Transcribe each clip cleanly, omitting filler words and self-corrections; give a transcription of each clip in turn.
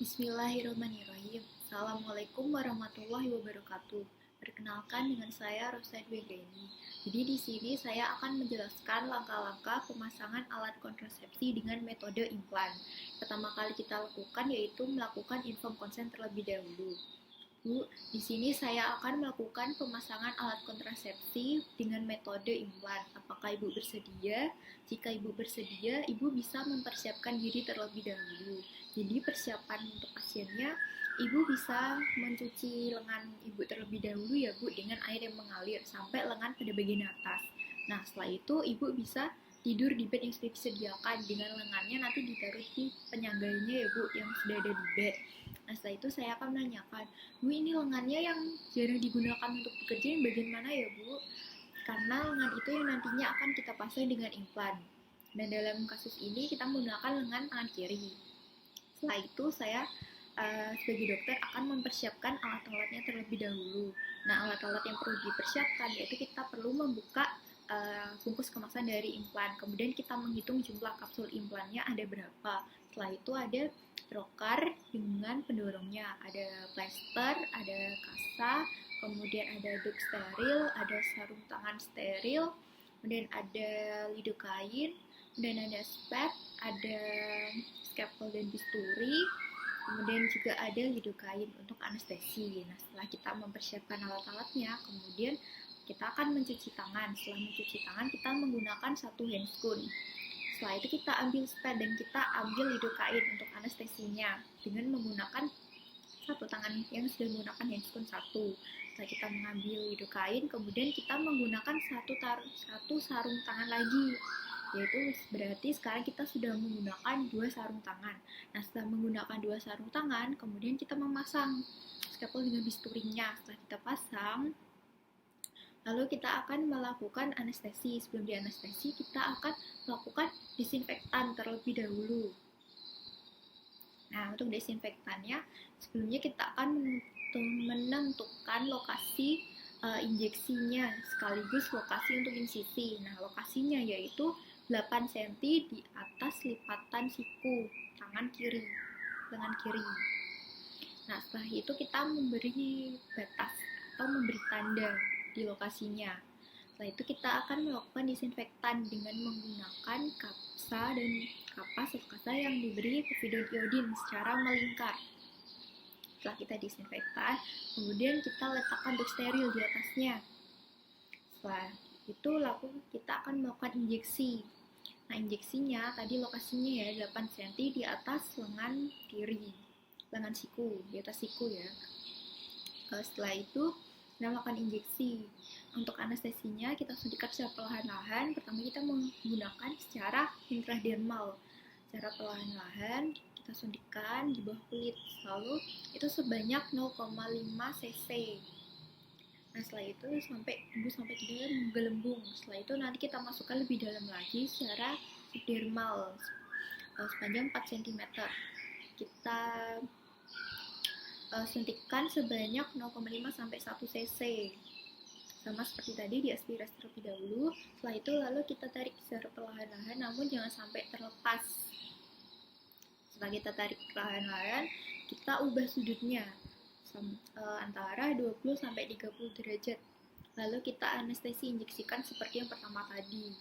Bismillahirrahmanirrahim. Assalamualaikum warahmatullahi wabarakatuh. Perkenalkan dengan saya Rosa Dwi Greni. Jadi di sini saya akan menjelaskan langkah-langkah pemasangan alat kontrasepsi dengan metode implan. Pertama kali kita lakukan yaitu melakukan inform consent terlebih dahulu. Bu, di sini saya akan melakukan pemasangan alat kontrasepsi dengan metode implan. Apakah Ibu bersedia? Jika Ibu bersedia, Ibu bisa mempersiapkan diri terlebih dahulu. Jadi persiapan untuk pasiennya, Ibu bisa mencuci lengan Ibu terlebih dahulu ya Bu, dengan air yang mengalir sampai lengan pada bagian atas. Nah, setelah itu Ibu bisa tidur di bed yang sudah disediakan dengan lengannya nanti ditaruh di penyangganya ya Bu, yang sudah ada di bed. Nah, setelah itu saya akan menanyakan, Bu, ini lengannya yang jarang digunakan untuk bekerja yang bagian mana ya Bu? Karena lengan itu yang nantinya akan kita pasang dengan implan. Dan dalam kasus ini kita menggunakan lengan tangan kiri. Setelah itu saya sebagai dokter akan mempersiapkan alat-alatnya terlebih dahulu. Nah, alat-alat yang perlu dipersiapkan yaitu kita perlu membuka bungkus kemasan dari implan. Kemudian kita menghitung jumlah kapsul implannya ada berapa. Setelah itu ada trokar dengan pendorongnya, ada plester, ada kasa, kemudian ada duk steril, ada sarung tangan steril, kemudian ada lidokain, kemudian ada spet, ada scalpel dan bisturi, kemudian juga ada lidokain untuk anestesi. Nah, setelah kita mempersiapkan alat-alatnya, kemudian kita akan mencuci tangan. Setelah mencuci tangan, kita menggunakan satu handscoon. Setelah itu kita ambil spet dan kita ambil lidokain untuk anestesinya dengan menggunakan satu tangan yang sudah menggunakan handscoon satu. Setelah kita mengambil lidokain, kemudian kita menggunakan satu sarung tangan lagi, yaitu berarti sekarang kita sudah menggunakan dua sarung tangan. Nah, setelah menggunakan dua sarung tangan, kemudian kita memasang scalpel dengan bisturinya. Setelah kita pasang, lalu kita akan melakukan anestesi. Sebelum dianestesi, kita akan melakukan disinfektan terlebih dahulu. Nah, untuk desinfektannya, sebelumnya kita akan menentukan lokasi injeksinya sekaligus lokasi untuk insisi. Nah, lokasinya yaitu 8 cm di atas lipatan siku tangan kiri, lengan kiri. Nah, setelah itu kita memberi batas atau memberi tanda di lokasinya. Setelah itu kita akan melakukan disinfektan dengan menggunakan kapsa dan kapas atau kasa yang diberi povidone iodin secara melingkar. Setelah kita disinfektan, kemudian kita letakkan duk steril di atasnya. Setelah itu lalu kita akan melakukan injeksi. Nah, injeksinya tadi lokasinya ya 8 cm di atas lengan kiri, lengan siku, di atas siku ya. Setelah itu kita melakukan injeksi. Untuk anestesinya kita suntikan secara perlahan-lahan. Pertama kita menggunakan secara intradermal. Secara perlahan-lahan kita suntikan di bawah kulit. Lalu itu sebanyak 0,5 cc. Nah, setelah itu sampai tidak menggelembung. Setelah itu nanti kita masukkan lebih dalam lagi secara subdermal sepanjang 4 cm. Kita suntikan sebanyak 0,5 sampai 1 cc. Sama seperti tadi diaspirasi terlebih dahulu. Setelah itu lalu kita tarik secara perlahan-lahan, namun jangan sampai terlepas. Setelah kita tarik perlahan-lahan, kita ubah sudutnya antara 20 sampai 30 derajat. Lalu kita anestesi injeksikan seperti yang pertama tadi.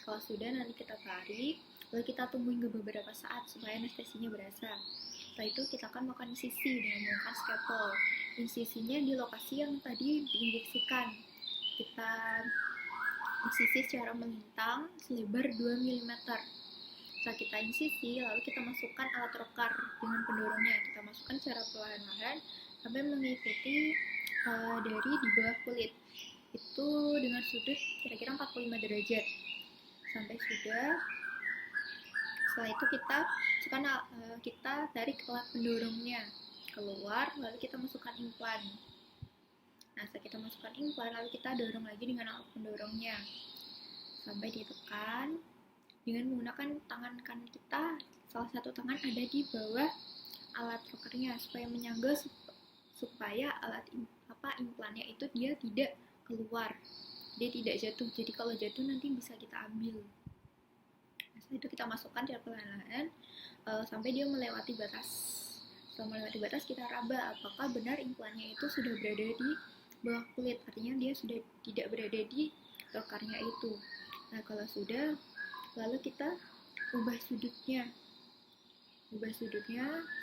Kalau sudah nanti kita tarik, lalu kita tunggu hingga beberapa saat supaya anestesinya berasa. Setelah itu kita akan melakukan insisi dengan menggunakan scalpel. Insisinya di lokasi yang tadi diinjeksikan. Kita insisi secara melintang selebar 2 mm. Setelah kita insisi, lalu kita masukkan alat trokar dengan pendorongnya. Kita masukkan secara perlahan-lahan sampai mengikuti dari di bawah kulit. Itu dengan sudut kira-kira 45 derajat. Sampai sudah. Setelah itu kita tarik alat pendorongnya keluar, lalu kita masukkan implan. Nah, setelah kita masukkan implan, lalu kita dorong lagi dengan alat pendorongnya sampai ditekan dengan menggunakan tangan kanan kita. Salah satu tangan ada di bawah alat trokarnya supaya menyangga, supaya implannya itu dia tidak keluar, dia tidak jatuh. Jadi kalau jatuh nanti bisa kita ambil. Nah, setelah itu kita masukkan secara perlahan-lahan sampai dia melewati batas Selama melewati batas kita raba apakah benar implannya itu sudah berada di bawah kulit, artinya dia sudah tidak berada di lokarnya itu. Nah kalau sudah, lalu kita ubah sudutnya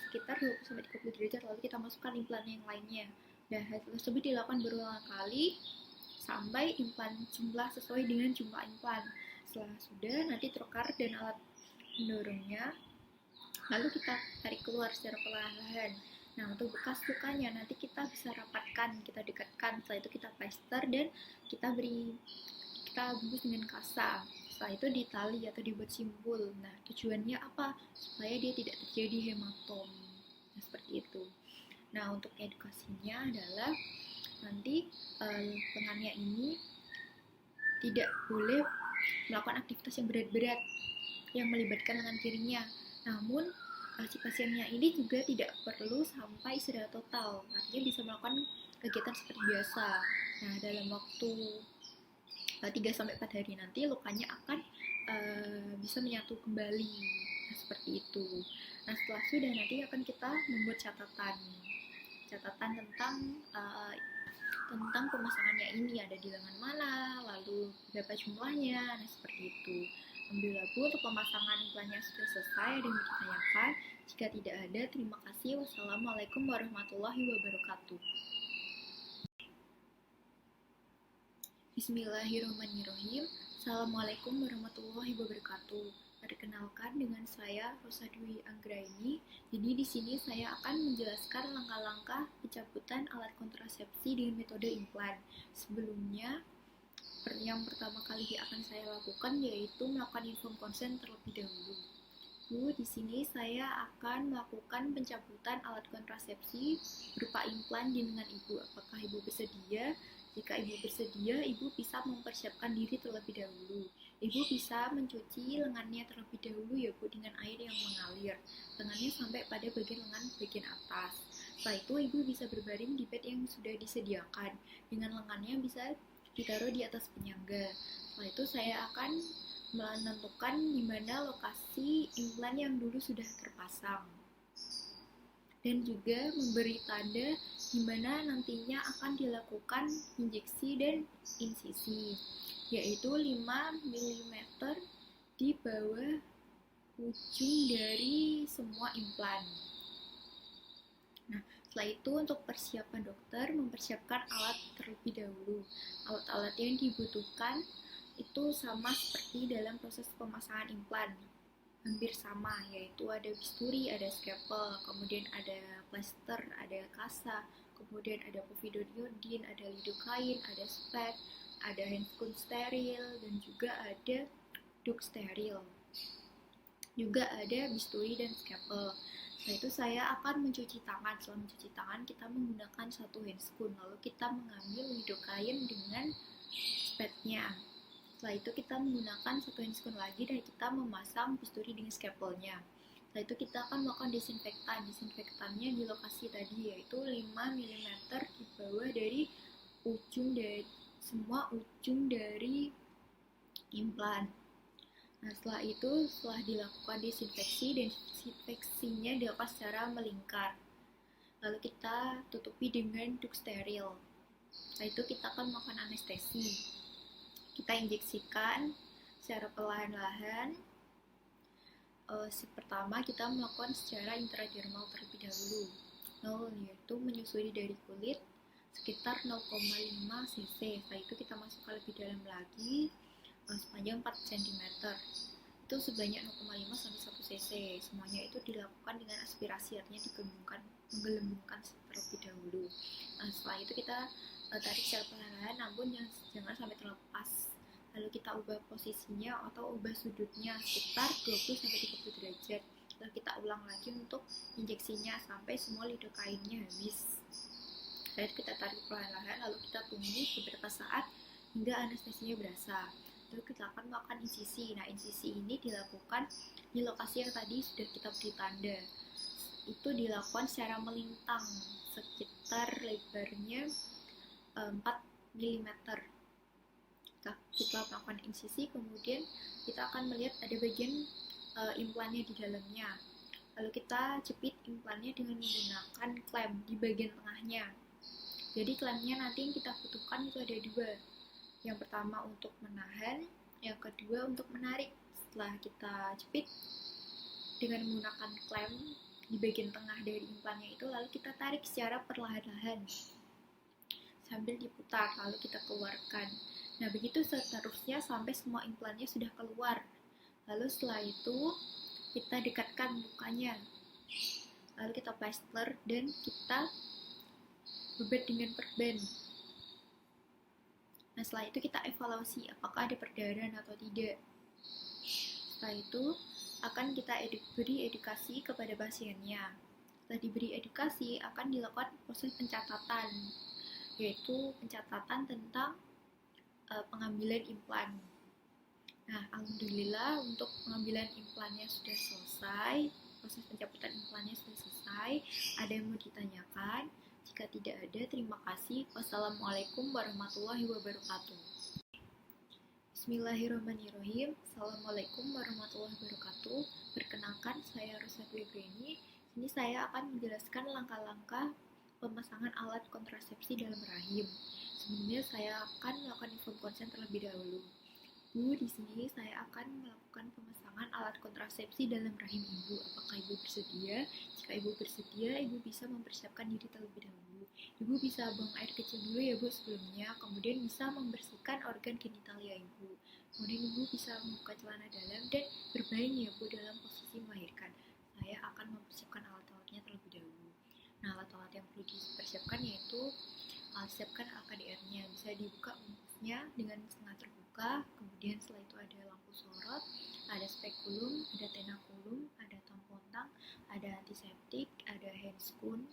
sekitar 20-30 derajat, lalu kita masukkan implan yang lainnya. Dan hal tersebut dilakukan berulang kali sampai implan jumlah sesuai dengan jumlah implan. Setelah sudah, nanti trokar dan alat mendorongnya, lalu kita tarik keluar secara perlahan-lahan. Nah untuk bekas lukanya nanti kita bisa rapatkan, kita dekatkan, setelah itu kita plester dan kita bungkus dengan kasa. Setelah itu ditali atau dibuat simpul. Nah tujuannya apa? Supaya dia tidak terjadi hematom. Nah seperti itu. Nah untuk edukasinya adalah nanti lengannya ini tidak boleh melakukan aktivitas yang berat-berat yang melibatkan lengan kirinya. Namun si pasiennya ini juga tidak perlu sampai istirahat total, artinya bisa melakukan kegiatan seperti biasa. Nah dalam waktu 3-4 hari nanti lukanya akan bisa menyatu kembali. Nah seperti itu. Nah setelah sudah nanti akan kita membuat catatan tentang pemasangannya ini, ada di lengan mana, lalu berapa jumlahnya. Nah seperti itu. Ambil lagu untuk pemasangan implannya sudah selesai dan ditanyakan. Jika tidak ada, terima kasih. Wassalamualaikum warahmatullahi wabarakatuh. Bismillahirrahmanirrahim. Assalamualaikum warahmatullahi wabarakatuh. Perkenalkan dengan saya Rosa Dwi Anggraini. Jadi di sini saya akan menjelaskan langkah-langkah pencabutan alat kontrasepsi dengan metode implan. Sebelumnya, yang pertama kali akan saya lakukan yaitu melakukan inform consent terlebih dahulu. Di sini saya akan melakukan pencabutan alat kontrasepsi berupa implan di lengan ibu. Apakah ibu bersedia? Jika ibu bersedia, ibu bisa mempersiapkan diri terlebih dahulu. Ibu bisa mencuci lengannya terlebih dahulu ya Bu, dengan air yang mengalir. Lengannya sampai pada bagian lengan bagian atas. Setelah itu ibu bisa berbaring di bed yang sudah disediakan. Dengan lengannya bisa ditaruh di atas penyangga. Setelah itu saya akan menentukan di mana lokasi implan yang dulu sudah terpasang dan juga memberi tanda di mana nantinya akan dilakukan injeksi dan insisi, yaitu 5 mm di bawah ujung dari semua implan. Nah, setelah itu untuk persiapan dokter mempersiapkan alat terlebih dahulu. Alat-alat yang dibutuhkan itu sama seperti dalam proses pemasangan implan, hampir sama, yaitu ada bisturi, ada scalpel, kemudian ada plester, ada kasa, kemudian ada povidone iodine, ada lidocaine, ada spek, ada handscoon steril, dan juga ada duct steril. Juga ada bisturi dan scalpel. Setelah itu saya akan mencuci tangan. Setelah mencuci tangan, kita menggunakan satu handscoon, lalu kita mengambil lidocaine dengan spetnya. Setelah itu kita menggunakan satu handscoon lagi dan kita memasang bisturi dengan scalpelnya. Setelah itu kita akan melakukan disinfektan. Disinfektannya di lokasi tadi yaitu 5 mm di bawah dari semua ujung dari implan. Nah setelah itu, setelah dilakukan disinfeksinya dilakukan secara melingkar. Lalu kita tutupi dengan duct steril. Setelah itu kita akan melakukan anestesi. Kita injeksikan secara perlahan-lahan. Pertama kita melakukan secara intradermal terlebih dahulu, yaitu menyusuri dari kulit sekitar 0,5 cc. Setelah itu kita masukkan lebih dalam lagi sepanjang 4 cm. Itu sebanyak 0,5 sampai 1 cc. Semuanya itu dilakukan dengan aspirasi, artinya menggelembungkan terlebih dahulu. Nah, setelah itu kita tarik secara perlahan, namun jangan sampai terlepas. Lalu kita ubah posisinya atau ubah sudutnya sekitar 20-30 derajat. Lalu kita ulang lagi untuk injeksinya sampai semua lidocaine-nya habis. Lalu kita tarik perlahan-lahan, lalu kita tunggu beberapa saat hingga anestesinya berasa. Lalu kita akan melakukan insisi. Nah, insisi ini dilakukan di lokasi yang tadi sudah kita beri tanda. Itu dilakukan secara melintang, sekitar lebarnya 4 mm. Kita melakukan insisi, kemudian kita akan melihat ada bagian implannya di dalamnya. Lalu kita jepit implannya dengan menggunakan klem di bagian tengahnya. Jadi klemnya nanti yang kita butuhkan itu ada dua. Yang pertama untuk menahan, yang kedua untuk menarik. Setelah kita jepit dengan menggunakan klem di bagian tengah dari implannya itu, lalu kita tarik secara perlahan-lahan sambil diputar, lalu kita keluarkan. Nah, begitu seterusnya sampai semua implannya sudah keluar. Lalu setelah itu kita dekatkan lukanya, lalu kita plaster dan kita bebat dengan perban. Nah, setelah itu kita evaluasi apakah ada perdarahan atau tidak. Setelah itu akan kita beri edukasi kepada pasiennya. Setelah diberi edukasi akan dilakukan proses pencatatan, yaitu pencatatan tentang pengambilan implan. Nah, alhamdulillah untuk pengambilan implannya sudah selesai, proses pencabutan implannya sudah selesai. Ada yang mau ditanyakan? Jika tidak ada, terima kasih. Wassalamualaikum warahmatullahi wabarakatuh. Bismillahirrahmanirrahim. Assalamualaikum warahmatullahi wabarakatuh. Perkenalkan, saya Rosa Dwegreni. Sini saya akan menjelaskan langkah-langkah pemasangan alat kontrasepsi dalam rahim. Sebelumnya saya akan melakukan info konsen terlebih dahulu. Bu, di sini saya akan melakukan pemasangan alat kontrasepsi dalam rahim ibu. Apakah ibu bersedia? Jika ibu bersedia, ibu bisa mempersiapkan diri terlebih dahulu. Ibu bisa buang air kecil dulu ya bu sebelumnya, kemudian bisa membersihkan organ genitalia ibu. Kemudian ibu bisa membuka celana dalam dan berbaring ya bu dalam posisi melahirkan. Saya akan mempersiapkan alat-alatnya terlebih dahulu. Nah, alat-alat yang perlu dipersiapkan yaitu siapkan AKDR-nya, bisa dibuka bungkusnya dengan setengah terbuka. Kemudian setelah itu ada lampu sorot, ada spekulum, ada tenakulum, ada tampon tang, ada antiseptik, ada handscoon,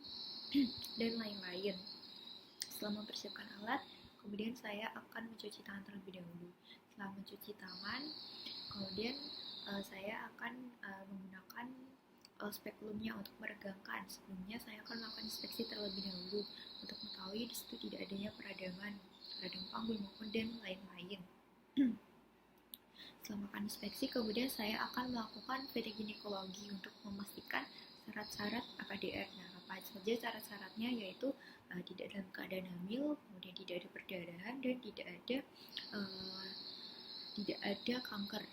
dan lain-lain. Setelah mempersiapkan alat, kemudian saya akan mencuci tangan terlebih dahulu. Setelah mencuci tangan, kemudian saya akan menggunakan spekulumnya untuk meregangkan. Sebelumnya saya akan melakukan inspeksi terlebih dahulu untuk mengetahui di situ tidak adanya peradangan, radang panggul maupun dan lain-lain. Setelah melakukan inspeksi, kemudian saya akan melakukan ginekologi untuk memastikan syarat-syarat AKDR. Nah, apa saja syarat-syaratnya, yaitu tidak dalam keadaan hamil, kemudian tidak ada perdarahan, dan tidak ada kanker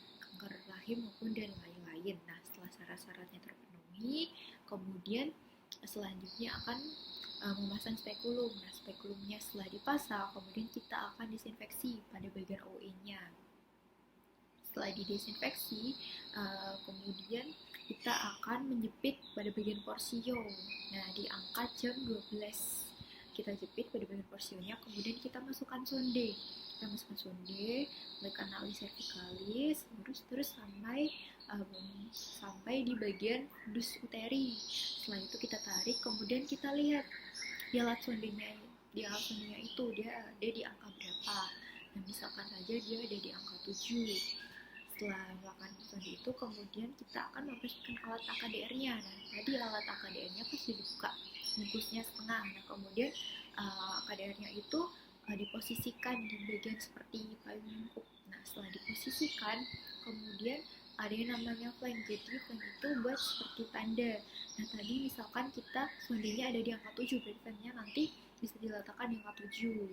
rahim maupun dan lain-lain. Nah, setelah syarat-syaratnya terpenuhi, kemudian selanjutnya akan memasang spekulum. Nah, spekulumnya setelah dipasang, kemudian kita akan disinfeksi pada bagian OE-nya. Setelah didesinfeksi, kemudian kita akan menjepit pada bagian porsio. Nah, di angka jam 12 kita jepit pada bagian porsionya, kemudian kita masukkan sonde. Kita masukkan sonde mulai kanalis cervicalis, terus sampai di bagian dus uteri. Setelah itu kita tarik, kemudian kita lihat di alat sondenya itu dia di angka berapa. Nah, misalkan saja dia ada di angka 7. Setelah melakukan sonde itu, kemudian kita akan membersihkan alat AKDR-nya. Nah, tadi alat AKDR-nya pasti dibuka bungkusnya setengah. Nah, kemudian AKDR-nya itu diposisikan di bagian seperti payung mangkuk. Nah, setelah diposisikan, kemudian ada yang namanya flank. Jadi flank itu buat seperti tanda. Nah, tadi misalkan kita sondenya ada di angka 7, berarti flanknya nanti bisa diletakkan di angka 7.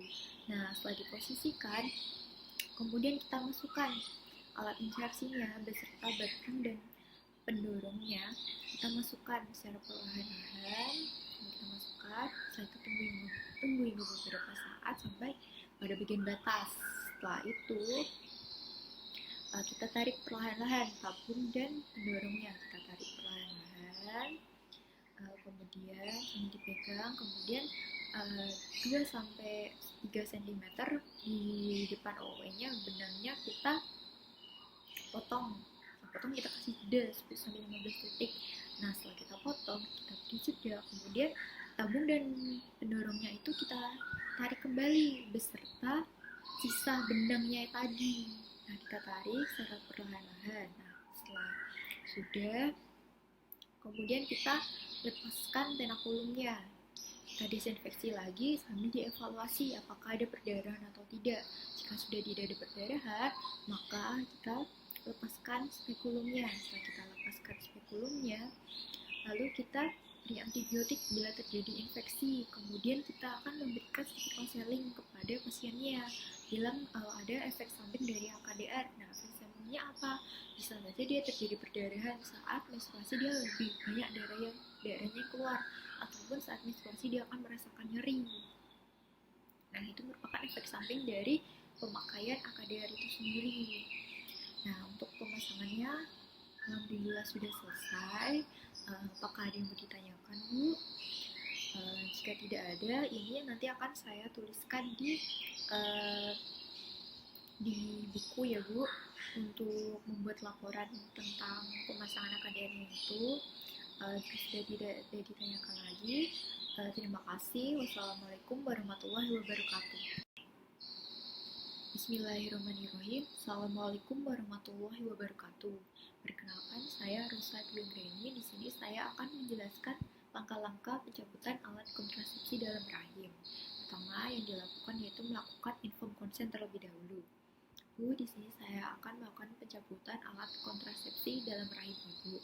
Nah, setelah diposisikan, kemudian kita masukkan alat insersinya beserta batang dan pendorongnya. Kita masukkan secara perlahan-lahan. Kita masukkan, setelah itu tungguin beberapa saat sampai pada bagian batas. Setelah itu kita tarik perlahan-lahan tabung dan pendorongnya. Kita tarik perlahan-lahan, kemudian ini dipegang, kemudian 2-3 cm di depan OE-nya, benangnya kita potong kita kasih jeda 10-15 detik. Nah, setelah kita potong, kita beri jeda, kemudian tabung dan pendorongnya itu kita tarik kembali beserta sisa benangnya tadi. Nah, kita tarik secara perlahan-lahan. Nah, setelah sudah, kemudian kita lepaskan tenakulumnya. Kita desinfeksi lagi sambil dievaluasi apakah ada perdarahan atau tidak. Jika sudah tidak ada perdarahan, maka kita lepaskan spekulumnya. Setelah kita lepaskan spekulumnya, Lalu kita beri antibiotik bila terjadi infeksi. Kemudian kita akan memberikan sedikit konseling kepada pasiennya. Bilang ada efek samping dari HKDR. Nah, efek sampingnya apa? Bisa saja dia terjadi perdarahan saat menstruasi, dia lebih banyak darahnya keluar, ataupun saat menstruasi dia akan merasakan nyeri. Nah, itu merupakan efek samping dari pemakaian HKDR itu sendiri. Nah, untuk pemasangannya alhamdulillah sudah selesai. Apakah ada yang mau ditanyakan, Bu? Jika tidak ada, ini nanti akan saya tuliskan uh, di buku ya, Bu, untuk membuat laporan tentang pemasangan HKDR itu. Jika sudah tidak ada ditanyakan lagi, terima kasih. Wassalamualaikum warahmatullahi wabarakatuh. Bismillahirrahmanirrahim. Assalamualaikum warahmatullahi wabarakatuh. Perkenalkan, saya Rosa Dwi. Di sini saya akan menjelaskan langkah-langkah pencabutan alat kontrasepsi dalam rahim. Pertama yang dilakukan yaitu melakukan informed consent terlebih dahulu. Bu, di sini saya akan melakukan pencabutan alat kontrasepsi dalam rahim Ibu.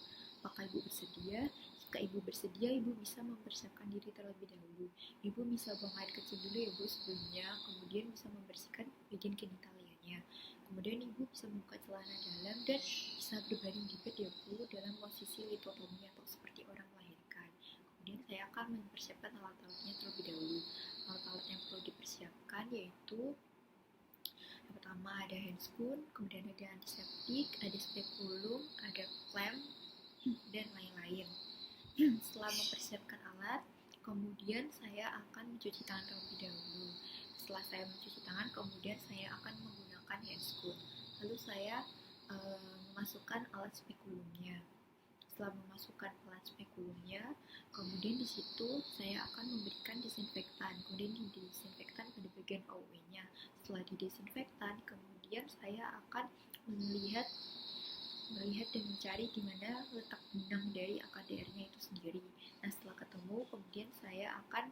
Apakah Ibu bersedia? Jika Ibu bersedia, Ibu bisa mempersiapkan diri terlebih dahulu. Ibu bisa buang air kecil dulu ya Bu sebelumnya, kemudian bisa membersihkan bagian genitalianya. Kemudian Ibu bisa membuka celana dalam dan bisa berbaring di bed ya Bu dalam posisi litotomi atau seperti orang melahirkan. Kemudian saya akan mempersiapkan alat-alatnya terlebih dahulu. Alat-alat yang perlu dipersiapkan yaitu yang pertama ada handscoon, kemudian ada antiseptik, ada spekulum, ada clamp, dan lain-lain. Setelah mempersiapkan alat, kemudian saya akan mencuci tangan terlebih dahulu. Setelah saya mencuci tangan, kemudian saya akan menggunakan handscoon. Lalu saya memasukkan alat spekulumnya. Setelah memasukkan alat spekulumnya, kemudian di situ saya akan memberikan disinfektan. Kemudian didisinfektan pada bagian airway-nya. Setelah didisinfektan, kemudian saya akan melihat dan mencari di mana letak benang dari HKDR-nya itu sendiri. Nah, setelah ketemu, kemudian saya akan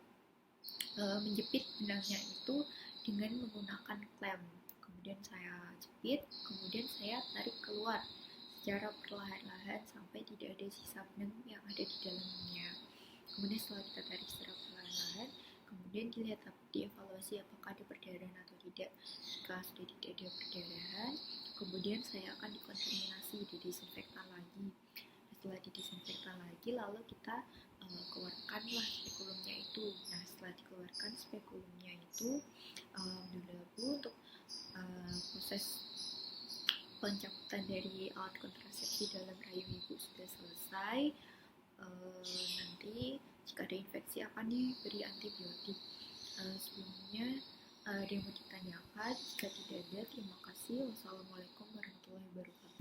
menjepit benangnya itu dengan menggunakan klem. Kemudian saya jepit, kemudian saya tarik keluar secara perlahan-lahan sampai tidak ada sisa benang yang ada di dalamnya. Kemudian setelah kita tarik secara perlahan-lahan, kemudian dievaluasi apakah ada perdarahan atau tidak. Jika sudah tidak ada perdarahan, kemudian saya akan dikontaminasi, didisinfektan lagi. Setelah didisinfektan lagi, lalu kita keluarkanlah spekulumnya itu. Nah, setelah dikeluarkan spekulumnya itu, alhamdulillah Bu, untuk proses pencabutan dari alat kontrasepsi dalam rahim Ibu sudah selesai. Nanti jika ada infeksi akan diberi antibiotik. Sebelumnya ada yang mau ditanyakan? Jika tidak ada, terima kasih. Wassalamualaikum warahmatullahi wabarakatuh.